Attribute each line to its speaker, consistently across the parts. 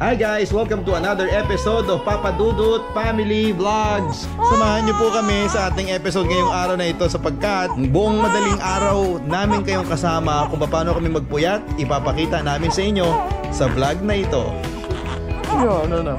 Speaker 1: Hi guys! Welcome to another episode of Papa Dudut Family Vlogs. Samahan niyo po kami sa ating episode ngayong araw na ito sapagkat buong madaling araw namin kayong kasama kung paano kami magpuyat. Ipapakita namin sa inyo sa vlog na ito. Ano na?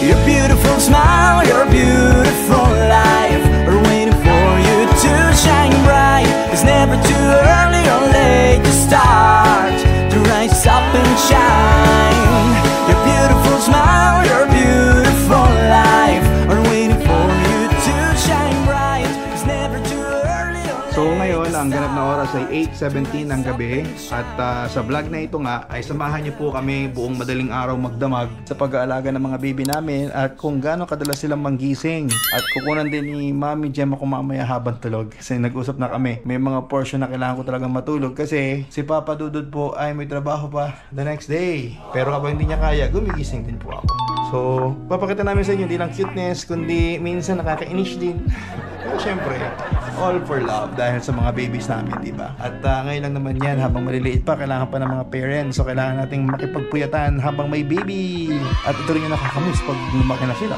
Speaker 2: Your beautiful smile, your beautiful life are waiting for you to shine bright. It's never too early or late to start to rise up and shine. Your beautiful smile, your beautiful life are waiting for you to shine bright. It's never too early or late.
Speaker 1: So ngayon, ang ganap na oras ay 8:17 ng gabi at sa vlog na ito nga ay samahan niyo po kami buong madaling araw magdamag sa pag-aalaga ng mga baby namin at kung gaano kadalas silang manggising at kukunan din ni Mami Jem ako mamaya habang tulog kasi nag-usap na kami. May mga portion na kailangan ko talagang matulog kasi si Papa Dudut po ay may trabaho pa the next day. Pero kapag hindi niya kaya, gumigising din po ako. So, papakita namin sa inyo hindi lang cuteness kundi minsan nakakainis din. Pero syempre, all for love dahil sa mga babies namin, diba? At ngayon lang naman yan, habang maliliit pa, kailangan pa ng mga parents. So, kailangan nating makipagpuyatan habang may baby. At ito rin yung nakakamiss pag lumaki na sila.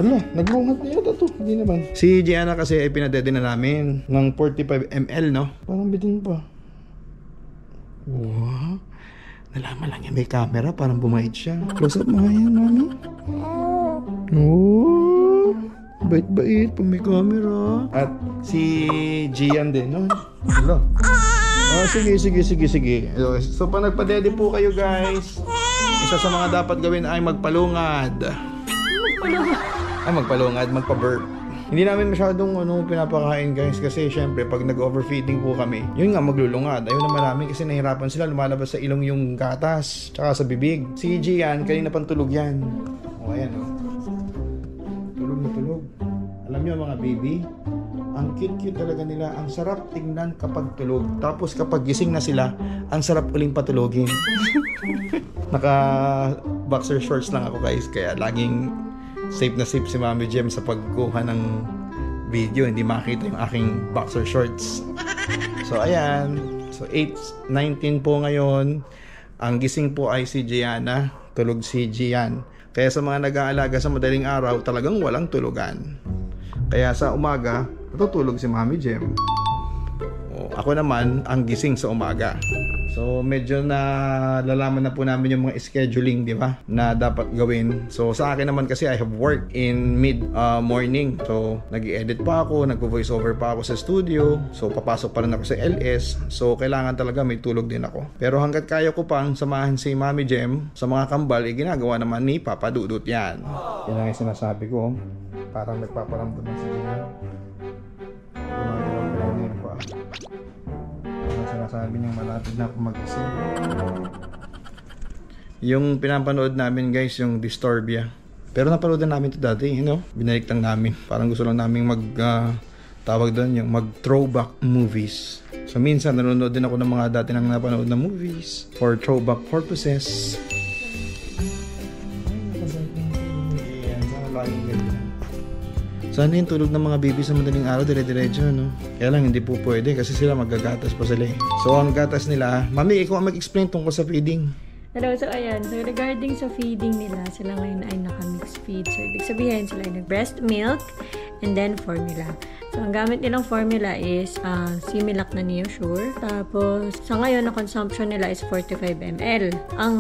Speaker 1: Ano? Naglungat na yata to. Hindi naman. Si Gianna kasi ay pinadede na namin ng 45 ml, no? Parang bitin pa. Wow. Nalaman lang yan. May camera. Parang bumait siya. Close up mo nga yan, mami. Oh. Bait-bait pag may camera. At si Gian din, no? Hello. Oh, sige. So, pag nagpadede po kayo, guys, isa sa mga dapat gawin ay magpalungad. Magpalungad, magpa-burp. Hindi namin masyadong pinapakain, guys, kasi syempre pag nag-overfeeding po kami, yun nga maglulungad. Ayun naman namin kasi nahihirapan sila, lumalabas sa ilong yung gatas, tsaka sa bibig. Si Gian, kanina pang tulog yan. O, ayan, o. Tulog na tulog. Alam niyo mga baby, ang cute-cute talaga nila. Ang sarap tingnan kapag tulog. Tapos kapag gising na sila, ang sarap uling patulogin. Naka boxer shorts lang ako, guys, kaya laging safe na safe si Mami Jem sa pagkuha ng video. Hindi makita yung aking boxer shorts. So ayan. So 8:19 po ngayon. Ang gising po ay si Gianna. Tulog si Gian. Kaya sa mga nag-aalaga sa madaling araw, talagang walang tulugan. Kaya sa umaga, natutulog si Mami Jem. Ako naman ang gising sa umaga. So medyo na lalaman na po namin yung mga scheduling, di ba, na dapat gawin. So sa akin naman kasi I have work in mid morning. So nag-i-edit pa ako, nag-voice over pa ako sa studio. So papasok pa rin ako sa LS. So kailangan talaga may tulog din ako. Pero hanggat kaya ko pang samahan si Mami Jem sa mga kambal, ginagawa naman ni Papa Dudut yan. Yan ang sinasabi ko. Parang nagpaparamdam na sila. Sinasabi niyang malapit na ako mag-isip. Yung pinapanood namin, guys, yung Disturbia. Pero napanood na namin ito dati, you know? Binalik lang namin. Parang gusto lang namin tawag doon, yung mag-throwback movies. So minsan nanonood din ako ng mga dati nang napanood na movies for throwback purposes. Sana yung tulog ng mga baby sa madaling araw, dire-diretso, no? Kaya lang, hindi po pwede kasi sila magagatas pa sila eh. So, ang gatas nila, Mami, ikaw ang mag-explain tungkol sa feeding.
Speaker 3: Hello, so ayan. So, regarding sa feeding nila, sila ngayon ay naka-mixed feed. So, ibig sabihin, sila ay nag-breast milk and then formula. So, ang gamit nilang formula is Similac na Neosure. Tapos, sa ngayon, na consumption nila is 45 ml. Ang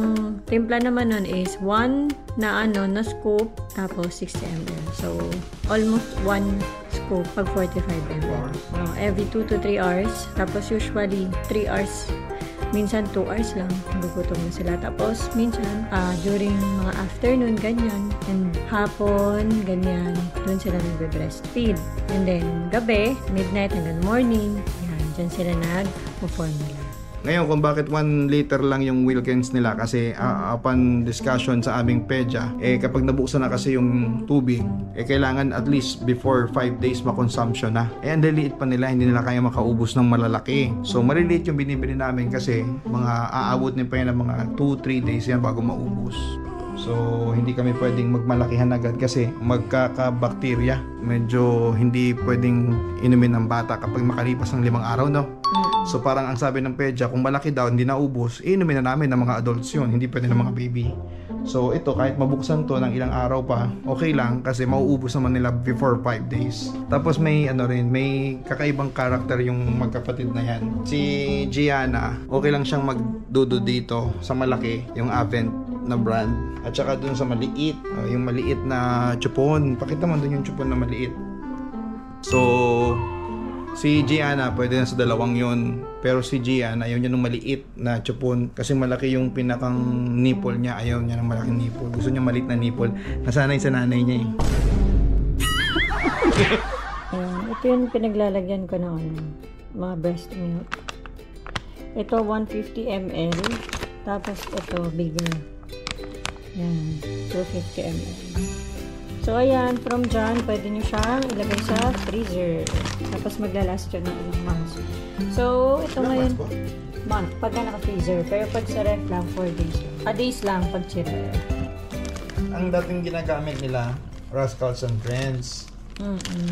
Speaker 3: timpla naman nun is 1 na scoop, tapos 60 ml. So, almost 1 scoop pag 45 ml. Every 2 to 3 hours. Tapos, usually, 3 hours. Minsan 2 hours lang, gugutom na sila. Tapos, minsan, during mga afternoon, ganyan. And hapon, ganyan. Doon sila nagbe-breastfeed. And then, gabi, midnight hanggang morning, yan, dyan sila nag-formula.
Speaker 1: Ngayon, kung bakit 1 liter lang yung Wilkins nila kasi upon discussion sa aming pedya, kapag nabuksan na kasi yung tubig, kailangan at least before 5 days ma-consumption na. Ang liliit pa nila, hindi nila kaya makaubos ng malalaki. So, maliliit yung binibili namin kasi mga aabot din pa yan ng mga 2-3 days yan bago maubos. So, hindi kami pwedeng magmalakihan agad kasi magkakabakterya. Medyo hindi pwedeng inumin ng bata kapag makalipas ng 5 araw, no? So, parang ang sabi ng pedya, kung malaki daw, hindi naubos, inumin na namin ng mga adults yun, hindi pwede ng mga baby. So, ito, kahit mabuksan to ng ilang araw pa, okay lang kasi mauubos naman nila before 5 days. Tapos may may kakaibang karakter yung magkapatid na yan. Si Gianna, okay lang siyang magdudo dito sa malaki, yung Avent na brand. At saka dun sa maliit, yung maliit na chupon. Pakita mo dun yung chupon na maliit. So, si Gianna, pwede na sa 2 yun. Pero si Gian, ayaw niya ng maliit na chupon. Kasi malaki yung pinakang nipple niya. Ayaw niya ng malaking nipple. Gusto niya maliit na nipple. Nasanay sa nanay niya eh.
Speaker 3: Ito yung pinaglalagyan ko ng mga breast milk. Ito 150 ml. Tapos ito bigger. Yan, 250 ml. So, ayan, from dyan, pwede nyo siyang ilagay sa freezer. Tapos maglalast yun ng ilang months. So, ito ngayon, month, pagka naka-freezer. Pero pag sa ref lang, 4 days. Days lang pag chiller.
Speaker 1: Ang dating ginagamit nila, Rascals and Friends.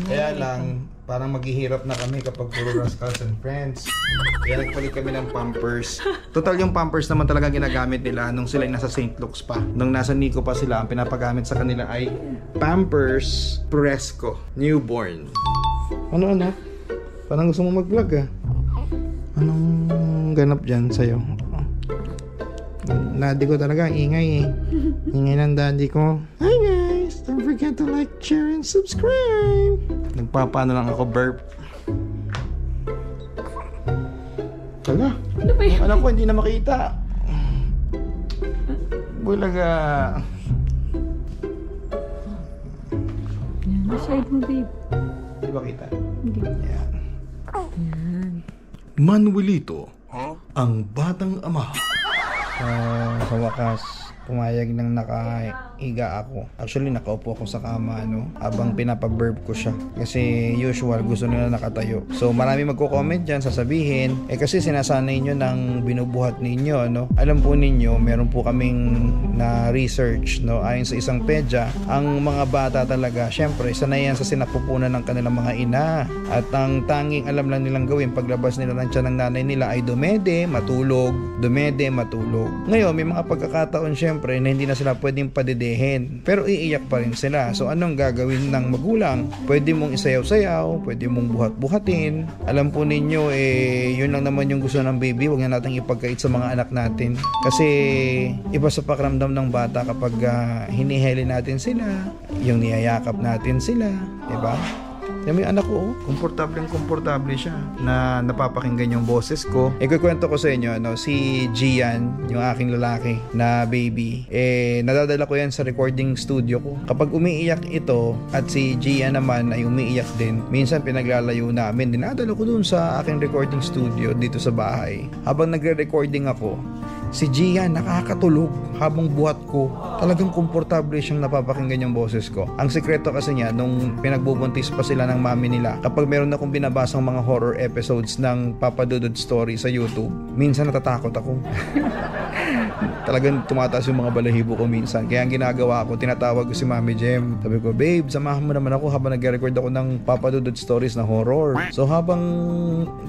Speaker 1: Kaya lang, parang maghihirap na kami kapag puro Rascals and Friends. Kaya nagpalit kami ng Pampers. Total yung Pampers naman talaga ginagamit nila nung sila nasa St. Luke's pa. Nung nasa Nico pa sila, ang pinapagamit sa kanila ay Pampers Fresco Newborn. Ano? Parang gusto mo mag-vlog ah. Anong ganap dyan sa'yo? Daddy ko talaga, ingay eh. Ingay ng daddy ko. Hi guys! Don't forget to like, share, and subscribe! Nagpapaano lang ako burp. Tala,
Speaker 3: Ano ba yun?
Speaker 1: anak ko hindi na makita. Bulaga.
Speaker 3: Yan, side mo, babe.
Speaker 1: Di ba kita?
Speaker 3: Hindi.
Speaker 1: Yan.
Speaker 3: Yan.
Speaker 1: Manuelito, ang batang ama. Sa wakas, pumayag nang nakaiga ako. Actually, nakaupo ako sa kama, habang pinapaburp ko siya. Kasi usual, gusto nila nakatayo. So, marami magko-comment dyan, sasabihin, kasi sinasanay nyo ng binubuhat ninyo, Alam po ninyo, meron po kaming na-research, Ayon sa isang pedya, ang mga bata talaga, syempre, sanay yan sa sinapupunan ng kanilang mga ina. At ang tanging alam lang nilang gawin, paglabas nila ng tiyan ng nanay nila ay dumede, matulog. Ngayon, may mga pagkakataon, syempre, na hindi na sila pwedeng padedehin. Pero iiyak pa rin sila. So, anong gagawin ng magulang? Pwede mong isayaw-sayaw, pwede mong buhat-buhatin. Alam po ninyo, yun lang naman yung gusto ng baby. Huwag na natin ipagkait sa mga anak natin. Kasi, iba sa pakiramdam ng bata kapag hiniheli natin sila, yung niyayakap natin sila. Diba? Yung anak ko, komportable siya na napapakinggan yung boses ko. Ikukwento ko sa inyo, si Gian, yung aking lalaki na baby, nadadala ko yan sa recording studio ko. Kapag umiiyak ito at si Gian naman ay umiiyak din, minsan pinaglalayo namin, dinadala ko dun sa aking recording studio dito sa bahay. Habang nagre-recording ako, si Gian nakakatulog habang buhat ko. Talagang komportable siyang napapakinggan yung boses ko. Ang sekreto kasi niya, nung pinagbubuntis pa sila ng mami nila, kapag meron akong binabasang mga horror episodes ng Papa Dudut story sa YouTube, minsan natatakot ako. Talagang tumataas yung mga balahibo ko minsan. Kaya ang ginagawa ko, tinatawag ko si Mami Jem. Sabi ko, babe, samahan mo naman ako habang nag-record ako ng Papa Dudut stories na horror. So habang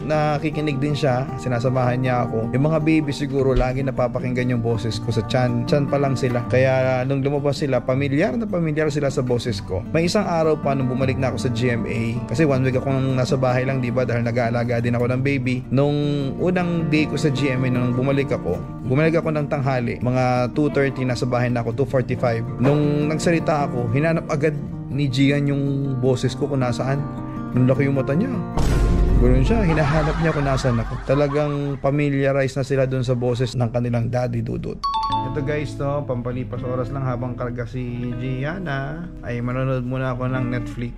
Speaker 1: nakikinig din siya, sinasamahan niya ako. Yung mga baby siguro lagi napapakinggan yung boses ko sa tiyan pa lang sila. Kaya nung lumabas sila, pamilyar sila sa boses ko. May isang araw pa nung bumalik na ako sa GMA, kasi 1 week akong nasa bahay lang, diba, dahil nag-aalaga din ako ng baby. Nung unang day ko sa GMA, nung bumalik ako ng tanghali, mga 2:30, nasa bahay na ako, 2:45. Nung nagsalita ako, hinanap agad ni Gian yung boses ko kung nasaan. Nung laki yung mata niya, ganoon siya, hinahanap niya kung nasaan ako. Talagang familiarize na sila dun sa boses ng kanilang daddy Dudut. Ito guys, pampalipas oras lang habang karga si Gianna, ay manonood muna ako ng Netflix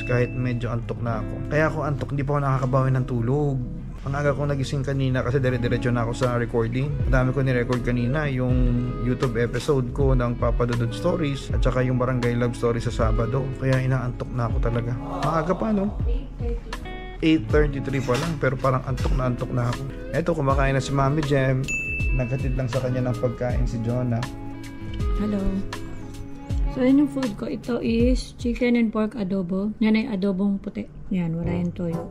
Speaker 1: kahit medyo antok na ako. Kaya ako antok, hindi pa ako nakakabawi ng tulog. Ang aga ko nagising kanina kasi dire-diretso na ako sa recording. Dami ko ni-record kanina yung YouTube episode ko ng Papa Dudut Stories at saka yung Barangay Love Story sa Sabado. Kaya inaantok na ako talaga. Maaga pa, 8:33 pa lang, pero parang antok na ako. Eto, kumakain na si Mami Jem. Naghatid lang sa kanya ng pagkain si Jonah.
Speaker 3: Hello. So, yun yung food ko. Ito is chicken and pork adobo. Yan ay adobong puti. Yan, wala yung toyo.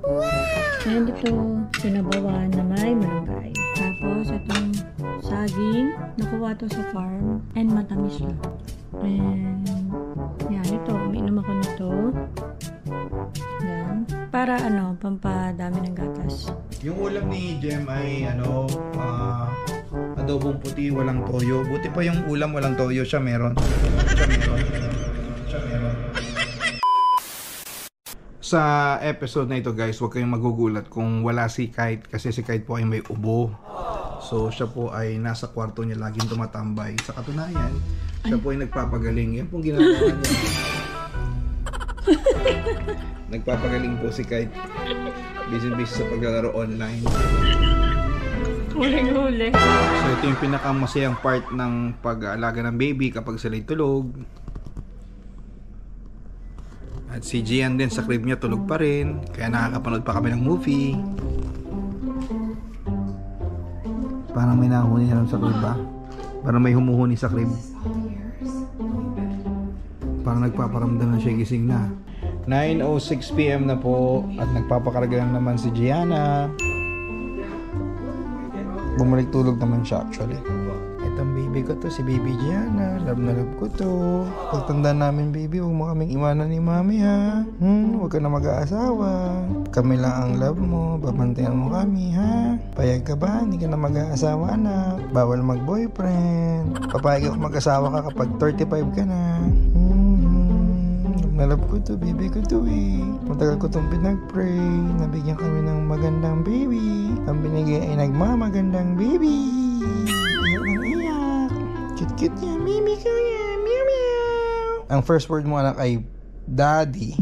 Speaker 3: And ito, sinabawan na may malunggay. Tapos, itong saging. Nakuha to sa farm. And matamis siya. And, yan, ito. Umiinom ako nito. Yan. Para, pampadami ng gatas.
Speaker 1: Yung ulam ni Jem ay, adobong puti, walang toyo. Buti pa yung ulam, walang toyo. Siya meron. Sa episode na ito guys, huwag kayong magugulat kung wala si Kite kasi si Kite po ay may ubo. So siya po ay nasa kwarto niya laging tumatambay. Sa katunayan, siya po ay nagpapagaling. Yan pong ginagawa niya. Nagpapagaling po si Kite. Busy-busy sa paglalaro online.
Speaker 3: Huli-huli.
Speaker 1: So ito yung pinakamasayang part ng pag-aalaga ng baby kapag sila'y tulog. At si Gian din sa crib niya tulog pa rin. Kaya nakakapanood pa kami ng movie. Parang may nahuni na sa crib ba? Parang may humuhuni sa crib. Parang nagpaparamdam na siya gising na. 9:06 PM na po. At nagpapakarga lang naman si Gianna. Bumalik tulog naman siya actually. Itong baby ko to, si baby Gianna. Love na love ko to. Pagtanda namin baby, huwag mo kaming iwanan ni mami ha. Huwag ka na mag-aasawa. Kami lang ang love mo. Babantayan mo kami ha. Payag ka ba? Hindi ka na mag-aasawa anak. Bawal mag-boyfriend. Papayag ako mag-asawa ka kapag 35 ka na. Nalab ko to, baby ko to eh. Matagal ko itong pinag-pray. Nabigyan kami ng magandang baby. Ang binigay ay nagmamagandang baby. Iyak ng iyak. Cute-cute niya, mimi ko yan. Meow meow. Ang first word mo anak ay daddy.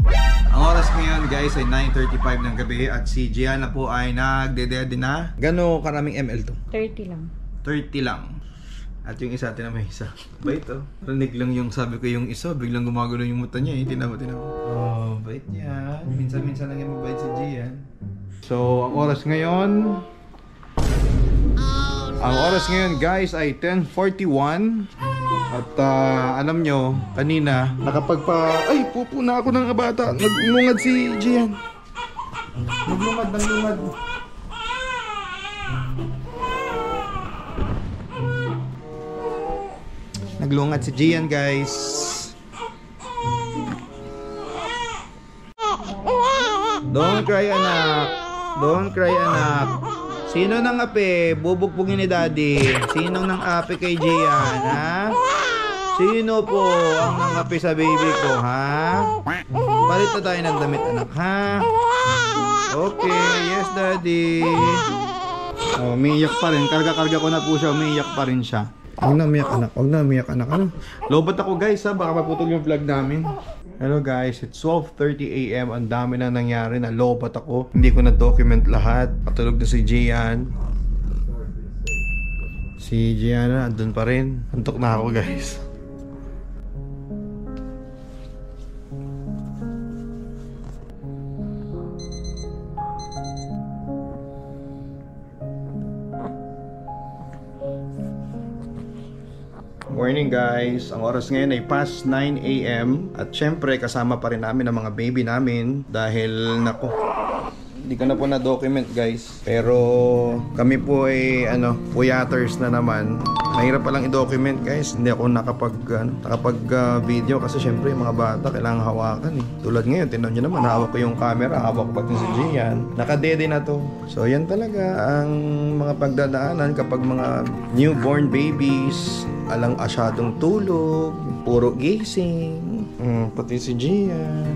Speaker 1: Ang oras ngayon guys ay 9:35 ng gabi. At si Gianna po ay nagdedede na. Gano'ng karaming ml to?
Speaker 3: 30 lang.
Speaker 1: 30 lang. At yung isa, tinamay isa. Bait oh. Rinig lang yung sabi ko yung isa, biglang gumagano yung mata niya eh. Tinamo. Oh, bait niya. Minsan-minsan lang yung mabait si Gian. So, ang oras ngayon... Ang oras ngayon guys ay 10:41. At alam nyo, kanina, ay, pupo na ako ng bata. Naglungad si Gian. Naglungad. Naglungad si Gian guys. Don't cry anak. Don't cry anak. Sino nang ape? Bubugbugin ni daddy. Sino nang ape kay Gian ha? Sino po ang nangape sa baby ko ha? Palit na tayo ng damit anak ha? Okay, yes daddy. Oh, umiiyak pa rin. Karga-karga ko na po siya. Umiiyak pa rin siya. Huwag na umiyak anak. Huwag na umiyak anak. Ano? Lobat ako guys ha. Baka maputol yung vlog namin. Hello guys. It's 12:30 AM. Ang dami na nangyari. Nalobat ako. Hindi ko na-document lahat. Patulog na si Gian. Si Gianna andun pa rin. Antok na ako guys. Morning guys, ang oras ngayon ay past 9 AM. At syempre kasama pa rin namin ang mga baby namin. Dahil nako, hindi ko na po na-document guys. Pero kami po ay puyaters na naman. Mahirap palang i-document guys. Hindi ako nakapag video kasi syempre yung mga bata kailangan hawakan eh. Tulad ngayon, tinan nyo naman, hawak ko yung camera, hawak ko pati si Gian. Nakadede na to. So yan talaga ang mga pagdadaanan kapag mga newborn babies. Alang asyadong tulog, puro gising, pati si Gian.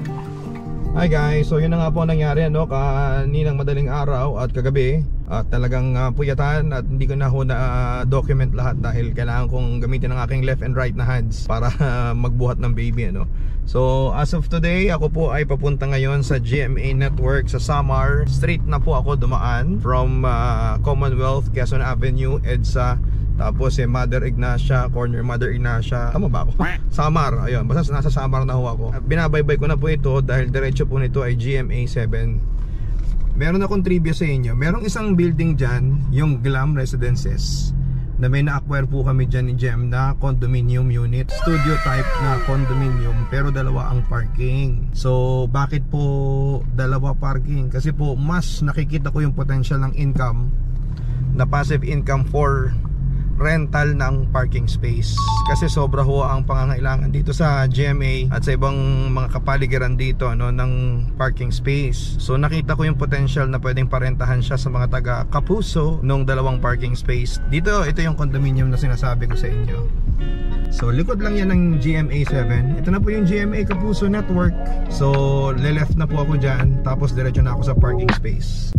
Speaker 1: Hi guys, so yun na nga po nangyari kaninang madaling araw at kagabi. At talagang puyatan at hindi ko na document lahat dahil kailangan kong gamitin ang aking left and right na hands para magbuhat ng baby So as of today, ako po ay papunta ngayon sa GMA Network sa Samar. Straight na po ako dumaan from Commonwealth, Quezon Avenue, EDSA. Tapos Mother Ignacia, corner Mother Ignacia. Tama ba ako? Samar, ayun. Basta nasa Samar na ho ako. Binabaybay ko na po ito dahil diretso po nito ay GMA 7. Meron akong trivia sa inyo. Merong isang building dyan, yung Glam Residences. na may na-acquire po kami dyan ni Jem na condominium unit, studio type na condominium, pero dalawa ang parking. So bakit po dalawa parking? Kasi po mas nakikita ko yung potential ng income, na passive income for rental ng parking space. Kasi sobra ho ang pangangailangan dito sa GMA at sa ibang mga kapaligiran dito, ano, ng parking space. So nakita ko yung potential na pwedeng parentahan siya sa mga taga Kapuso nung dalawang parking space. Dito, ito yung condominium na sinasabi ko sa inyo. So likod lang yan ng GMA 7. Ito na po yung GMA Kapuso network. So le-left na po ako dyan, tapos diretso na ako sa parking space.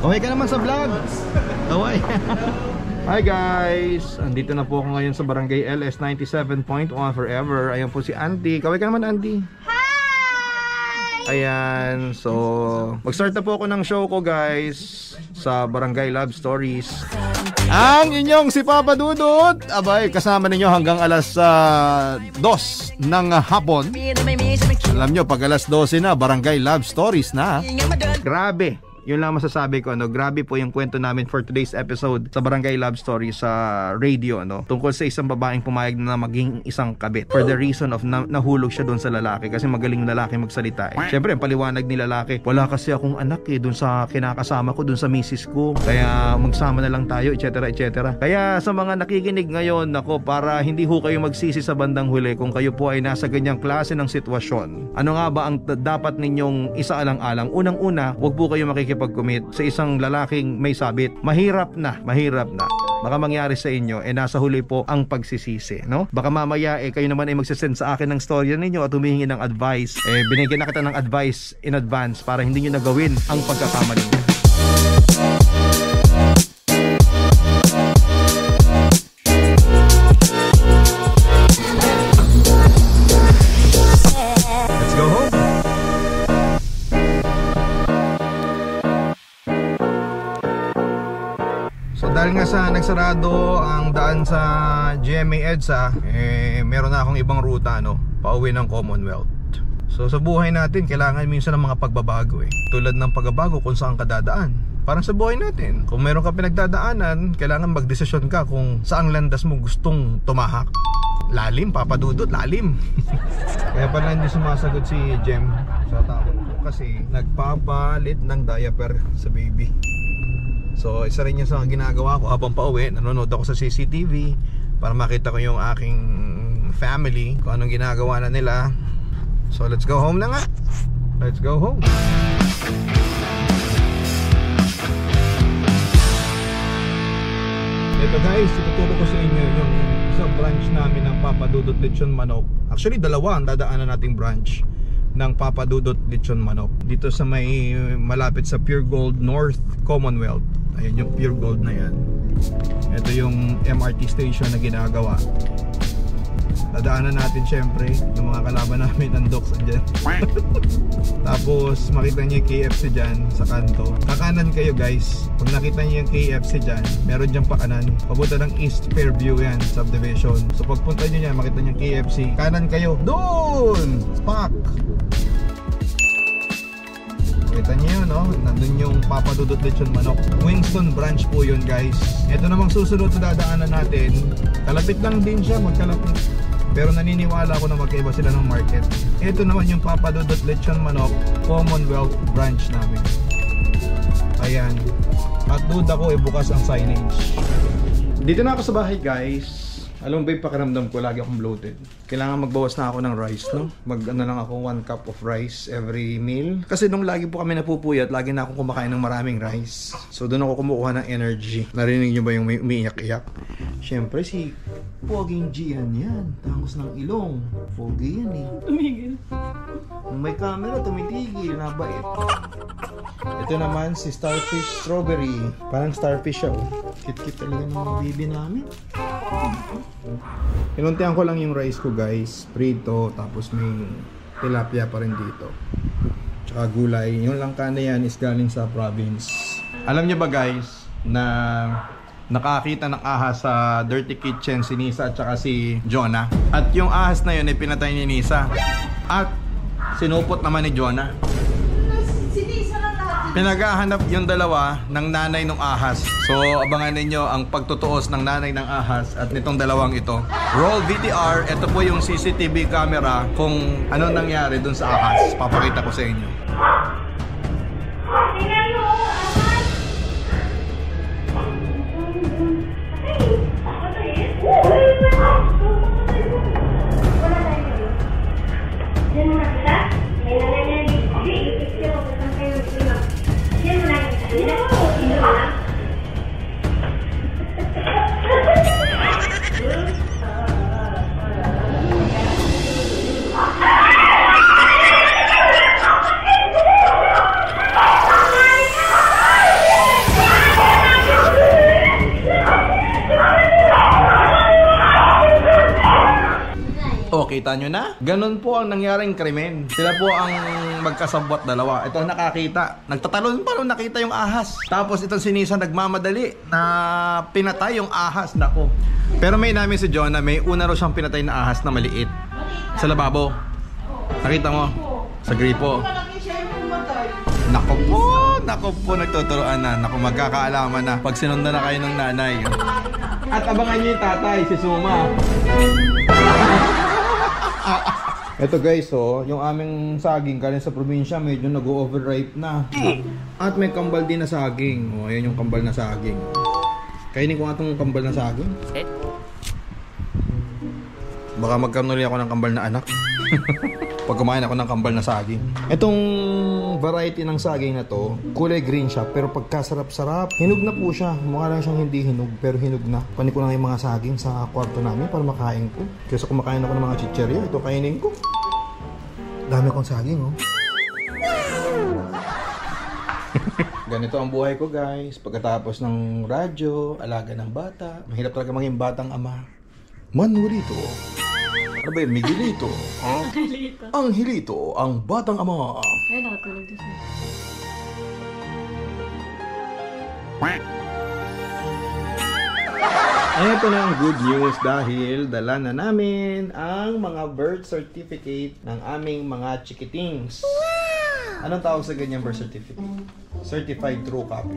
Speaker 1: Okay ka naman sa vlog? Okay. Hi guys! Andito na po ako ngayon sa Barangay LS 97.1 Forever. Ayan po si Auntie. Kaway ka naman, Auntie. Hi! Ayan. So, mag-start na po ako ng show ko guys sa Barangay Love Stories. Ang inyong si Papa Dudut, abay, kasama ninyo hanggang alas 2 ng hapon. Alam nyo, pag alas 12 na, Barangay Love Stories na. Grabe! Yun lang masasabi ko, ano, grabe po yung kwento namin for today's episode sa Barangay Love Story sa radio, ano, tungkol sa isang babaeng pumayag na maging isang kabit for the reason of nahulog siya doon sa lalaki kasi magaling lalaki magsalita eh. Syempre, ang paliwanag ni lalaki, wala kasi akong anak eh doon sa kinakasama ko, doon sa misis ko, kaya magsama na lang tayo, etc. etc. Kaya sa mga nakikinig ngayon, ako, para hindi ho kayo magsisi sa bandang huli kung kayo po ay nasa ganyang klase ng sitwasyon, ano nga ba ang dapat ninyong isaalang-alang? Unang-una, wag po kayo makikipag-commit sa isang lalaking may sabit. Mahirap na. Baka mangyari sa inyo, nasa huli po ang pagsisisi, no? Baka mamaya, kayo naman ay magsasend sa akin ng storya ninyo at humihingi ng advice. Binigyan na kita ng advice in advance para hindi nyo nagawin ang pagkakamali niyo. Dahil nga sa nagsarado ang daan sa GMA EDSA, meron na akong ibang ruta, no, pauwi ng Commonwealth. So sa buhay natin, kailangan minsan ng mga pagbabago tulad ng pagbabago kung saan ka dadaan. Parang sa buhay natin, kung meron ka pinagdadaanan, kailangan magdesisyon ka kung saang landas mo gustong tumahak. Lalim, Papa Dudut, lalim. Kaya pala hindi sumasagot si Jem sa tawag ko kasi nagpapalit ng diaper sa baby. So isa rin yun sa ginagawa ko habang pauwi. Nanonood ako sa CCTV para makita ko yung aking family, kung anong ginagawa na nila. So let's go home na nga. Let's go home. Ito guys, ituturo ko sa inyo yung isang branch namin ng Papa Dudut Lechon Manok. Actually dalawa ang dadaanan nating branch ng Papa Dudut Lechon Manok. Dito sa may malapit sa Pure Gold North Commonwealth. Ayan yung Pure Gold na yan. Ito yung MRT station na ginagawa. Dadaanan natin syempre yung mga kalaban namin ng docs dyan. Tapos makita nyo yung KFC dyan sa kanto. Kakanan kayo guys. Pag nakita nyo yung KFC dyan, meron dyan pakanan. Papunta ng East Fairview yan, subdivision. So pagpunta nyo yan, makita nyo yung KFC, kanan kayo, doon! Pak! Kita nyo yun, no? Nandun yung Papa Dudut Lechon Manok. Winston branch po yun guys. Ito namang susunod na dadaanan natin. Kalapit lang din siya, magkalapit. Pero naniniwala ako na magkaiba sila ng market. Ito naman yung Papa Dudut Lechon Manok Commonwealth branch namin. Ayan. At doon ako bukas ang signage. Dito na ako sa bahay guys. Alam mo ba yung pakiramdam ko, lagi akong bloated. Kailangan magbawas na ako ng rice, no? Mag-ano lang ako, 1 cup of rice every meal. Kasi nung lagi po kami napupuyat, lagi na akong kumakain ng maraming rice. So doon ako kumukuha ng energy. Narinig nyo ba yung may umiiyak-iyak? Siyempre si Poging Gian yan. Tangos ng ilong. Pogi yan eh. Tumigil. Nung may camera, tumitigil. Nabait. Ito naman si Starfish Strawberry. Parang starfish siya, oh. Kit-kit talaga ng mga baby namin. Inuntihan ko lang yung rice ko guys, prito, tapos may tilapia pa rin dito, tsaka gulay. Yung langka na yan is galing sa province. Alam nyo ba guys na nakakita ng ahas sa Dirty Kitchen, si Nisa at saka si Jonah. At yung ahas na yun ay pinatay ni Nisa. At sinupot naman ni Jonah. Pinaghahanap yung dalawa ng nanay ng ahas. So abangan ninyo ang pagtutuos ng nanay ng ahas at nitong dalawang ito. Roll VTR, ito po yung CCTV camera kung ano nangyari dun sa ahas. Papakita ko sa inyo. O, kita nyo na? Ganun po ang nangyaring krimen. Sila po ang magkasabwat dalawa. Ito nakakita. Nagtatalon pa nung nakita yung ahas. Tapos itong si Nisa nagmamadali na pinatay yung ahas. Nako. Pero may namin si Jonah, may una raw siyang pinatay na ahas na maliit. Sa lababo. Nakita mo? Sa gripo. Nako po, nagtuturoan na. Nako, magkakaalaman na. Pag sinundan na kayo ng nanay. At abangan niyo yung tatay, si Suma. Ito guys, yung aming saging galing sa probinsya medyo nag-overripe na. At may kambal din na saging. Ayan yung kambal na saging. Kainin ko nga itong kambal na saging. Baka magkamuli ako ng kambal na anak. Pag kumain ako ng kambal na saging. Itong variety ng saging na to, kulay green siya, pero pagkasarap-sarap. Hinog na po siya. Mukha lang siyang hindi hinog, pero hinog na. Panin ko lang yung mga saging sa kwarto namin para makain ko. Kasi kumakain ako ng mga chicherya, ito kainin ko. Dami akong saging, oh. Ganito ang buhay ko, guys. Pagkatapos ng radyo, alaga ng bata. Mahirap talaga maging batang ama. Manurito. Ano ba yun? Miguelito.
Speaker 3: Angelito.
Speaker 1: Angelito, ang batang ama.
Speaker 3: Ay, nakatulog din siya.
Speaker 1: Ito na ang good news dahil dala na namin ang mga birth certificate ng aming mga chikitings. Anong tawag sa ganyang birth certificate? Certified true copy.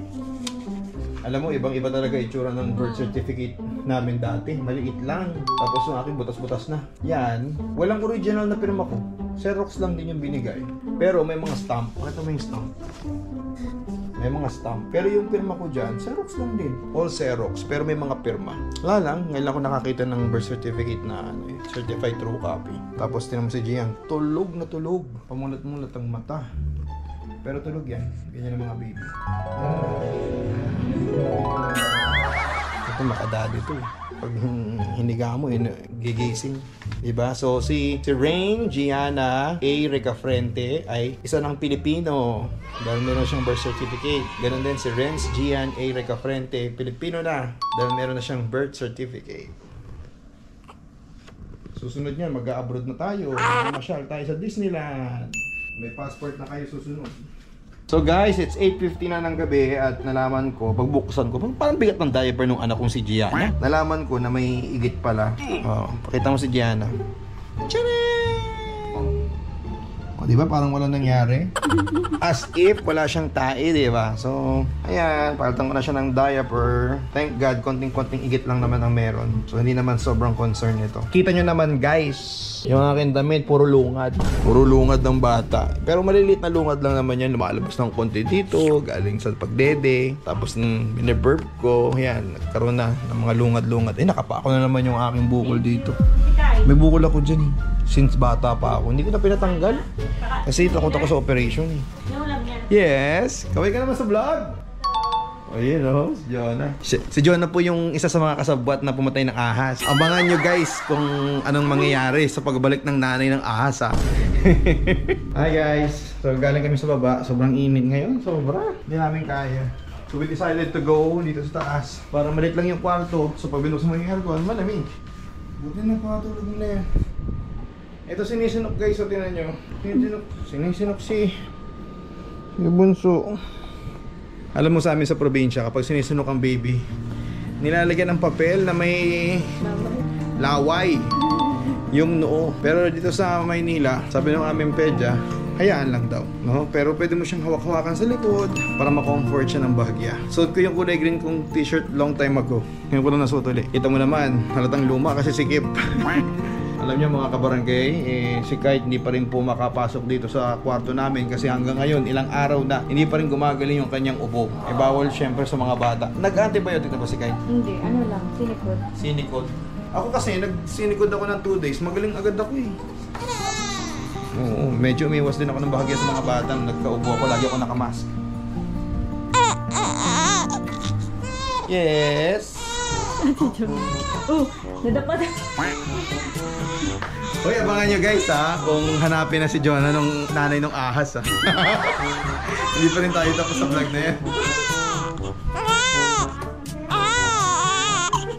Speaker 1: Alam mo, ibang-iba talaga itsura ng birth certificate namin dati. Maliit lang. Tapos yung aking butas-butas na. Yan, walang original na pirma ko. Xerox lang din yung binigay. Pero may mga stamp. Pakita mo yung stamp. May mga stamp. Pero yung pirma ko dyan, Xerox lang din. All Xerox. Pero may mga pirma. Wala lang. Ngayon lang ako nakakita ng birth certificate na certified true copy. Tapos tinanong si Gian, tulog na tulog. Pamulat-mulat ang mata. Pero tulog yan. Ganyan ang mga baby. Ito makadadi to. Pag hiniga mo, gigising. Diba? So si Rain Gianna A. Recafrente ay isa ng Pilipino. Dahil meron siyang birth certificate. Ganon din si Renz Gian A. Recafrente. Pilipino na. Dahil meron na siyang birth certificate. Susunod niyan, mag-a-abroad na tayo. Masyal tayo sa Disneyland. May passport na kayo susunod. So guys, it's 8:50 na ng gabi at nalaman ko, pagbuksan ko, parang bigat ng diaper nung anak kong si Gianna. Nalaman ko na may igit pala. Pakita mo si Gianna. O, diba? Parang walang nangyari. As if wala siyang tae, diba? So, ayan, palitan ko na siya ng diaper. Thank God, konting-konting igit lang naman ang meron. So, hindi naman sobrang concern nito. Kita nyo naman, guys, yung aking damit, puro lungad. Puro lungad ng bata. Pero maliliit na lungad lang naman yan. Lumalabas ng konti dito, galing sa pagdede. Tapos nung biniburp ko, yan, nagkaroon na ng mga lungad-lungad. Nakapako na naman yung aking bukol dito. May bukol ako dyan eh. Since bata pa ako. Hindi ko na pinatanggal. Kasi takot ako sa operation eh. Yes! Kaway ka naman sa vlog! Ayun o, si Jonah. Si Jonah po yung isa sa mga kasabwat na pumatay ng ahas. Abangan nyo guys kung anong mangyayari sa pagbalik ng nanay ng ahas ha. Hi guys! So galing kami sa baba. Sobrang init ngayon. Sobra. Hindi namin kaya. So we decided to go dito sa taas. Para malit lang yung kwarto. So pag binuksan mo yung aircon, malamig. Buti na patulog nila yan. Ito sinisinok guys, so tinan nyo. Sinisinok si Bunso. Alam mo sa amin sa probinsya, kapag sinisinok ang baby, nilalagyan ng papel na may laway yung noo. Pero dito sa Maynila, sabi ng aming pedya, hayaan lang daw, no? Pero pwede mo siyang hawak-hawakan sa likod para ma-comfort siya ng bahagya. Suot ko yung kulay green kong t-shirt long time ago. Ngayon ko lang nasuot ulit. Kita mo naman, halatang luma kasi sikip. Alam niyo mga kabarangay, si Kite hindi pa rin po makapasok dito sa kwarto namin kasi hanggang ngayon, ilang araw na, hindi pa rin gumagaling yung kanyang ubo. Bawal syempre sa mga bata. Nag-antibiotic na ba si Kite?
Speaker 3: Hindi, ano lang, sinikot.
Speaker 1: Sinikot. Ako kasi, nagsinikod ako ng 2 days, magaling agad ako eh. Oo, medyo umiwas din ako ng bahagya sa mga bata. Nagkaubo ako, lagi ako nakamask. Yes!
Speaker 3: Nadapat.
Speaker 1: Hoy, abangan nyo guys ha, kung hanapin na si Jonah nung nanay nung ahas ha. Hindi pa rin tayo tapos sa vlog na yan.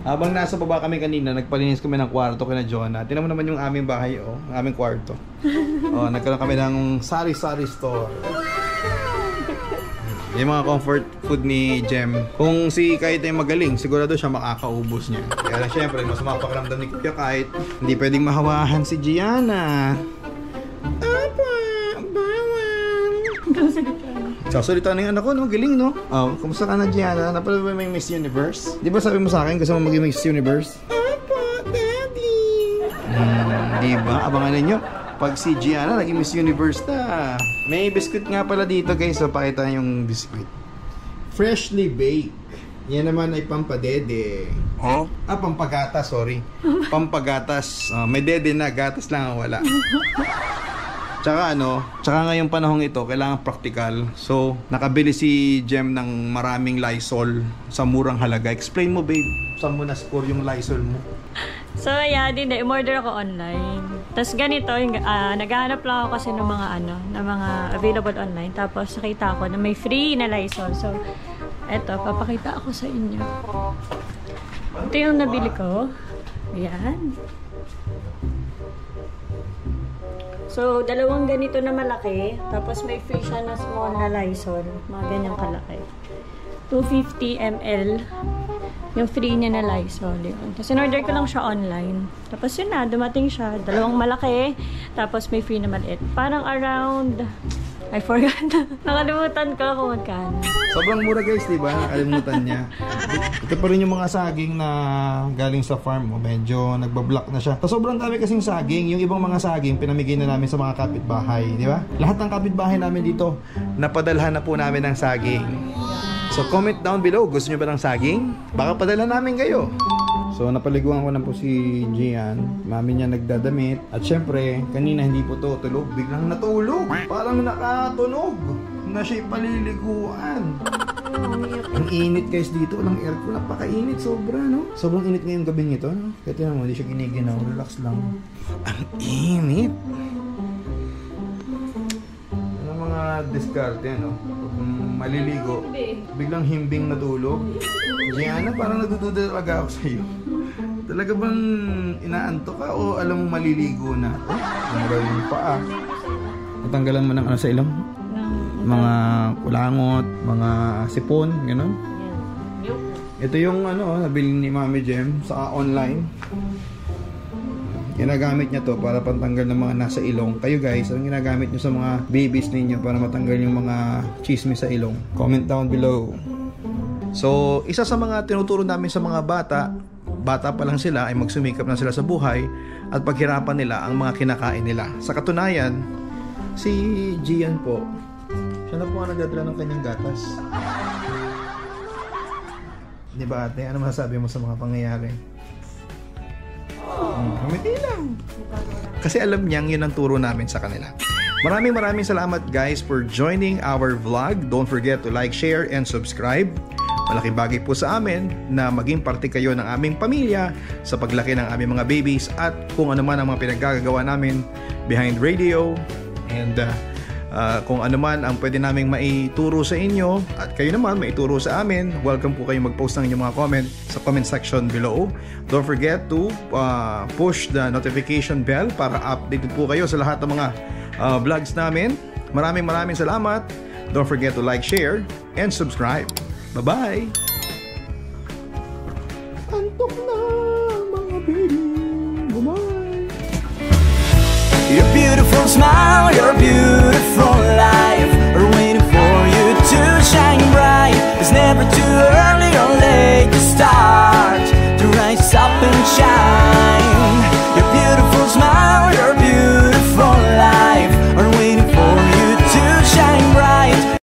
Speaker 1: Habang nasa baba kami kanina, nagpalinis kami ng kwarto kina Jonah. Tingnan mo naman yung aming bahay, oh, aming kwarto. Oh, nagkaroon kami ng sari-sari store. Yung mga comfort food ni Jem. Kung si Kite ay magaling, sigurado siya makakaubos niya. Kaya lang syempre, mas mapakiramdam ni Kuya Kite. Hindi pwedeng mahawahan si Gianna. Apa, bawal. Sasalita na yung anak ko, no? Galing, no? Oh, kumusta ka na, Gianna? Napala ba may Miss Universe? Di ba sabi mo sa akin, gusto mo maging Miss Universe? Apa, Daddy. Di ba? Abangan ninyo. Pag si Gianna naging Miss Universe na. May biscuit nga pala dito guys. So pakita yung biscuit. Freshly baked. Yan naman ay pampadede. Huh? Pampagatas, sorry. Pampagatas. May dede na, gatas lang ang wala. Tsaka ngayong panahong ito, kailangan practical. So, nakabili si Jem ng maraming Lysol sa murang halaga. Explain mo, babe. Saan mo na-score yung Lysol mo?
Speaker 3: So, yeah, din i-order ako online. Tapos ganito, naghahanap lang ako kasi ng mga available online. Tapos nakita ako na may free na Lysol. So, eto, papakita ako sa inyo. Ito yung nabili ko. Ayan. So, dalawang ganito na malaki. Tapos may free siya na small na Lysol. Mga ganyang kalaki. 250 ml. Yung free niya na Lysol. Yun. Tapos in-order ko lang siya online. Tapos yun na, dumating siya. Dalawang malaki. Tapos may free na maliit. Parang around... I forgot. Nakalimutan ko kung magkano.
Speaker 1: Sobrang mura guys, di ba? Nakalimutan niya. Ito pa rin yung mga saging na galing sa farm. Medyo nagbablock na siya. So, sobrang dami kasing saging. Yung ibang mga saging, pinamigay na namin sa mga kapitbahay. Di ba? Lahat ng kapitbahay namin dito, napadalhan na po namin ng saging. So, comment down below. Gusto nyo ba ng saging? Baka padala namin kayo. So, napaliguan ko na po si Gian. Mami niya nagdadamit. At syempre, kanina hindi po to tulog. Biglang natulog. Parang nakatunog na siya'y paliliguan. Ang init guys dito. Walang aircon. Napakainit. Sobra, no? Sobrang init ngayong gabing ito, no? Kaya tinan mo, hindi siya giniginaw. Relax lang. Ang init. Ano mga diskarte, no? Kung maliligo, biglang himbing natulog. Gianna, parang nadududa talaga ako sa'yo. Talaga bang inaanto ka o alam mo maliligo na? Mura yung paa. Natanggalan mo ng ano sa ilong? Mga kulangot, mga sipon, gano'n. Ito yung ano, nabili ni Mami Jem sa online. Ginagamit niya to para pantanggal ng mga nasa ilong. Kayo guys, anong ginagamit niyo sa mga babies ninyo para matanggal yung mga chismis sa ilong? Comment down below. So, isa sa mga tinuturo namin sa mga bata pa lang sila ay magsumikap na sila sa buhay at paghirapan nila ang mga kinakain nila. Sa katunayan, si Gian po, siya na po ang nagdadala ng kanyang gatas. Di ba ate? Ano masasabi mo sa mga pangyayari? Kamiti lang. Kasi alam niyang yun ang turo namin sa kanila. Maraming salamat guys for joining our vlog. Don't forget to like, share, and subscribe. Malaking bagay po sa amin na maging parte kayo ng aming pamilya sa paglaki ng aming mga babies at kung ano man ang mga pinaggagawa namin behind radio and kung ano man ang pwede naming maituro sa inyo at kayo naman maituro sa amin. Welcome po kayong mag-post ng inyong mga comment sa comment section below. Don't forget to push the notification bell para updated po kayo sa lahat ng mga vlogs namin. Maraming salamat. Don't forget to like, share, and subscribe. Bye-bye! Patok na mga baby. Bye-bye.
Speaker 2: Your beautiful smile, your beautiful life are waiting for you to shine bright. It's never too early or late to start to rise up and shine.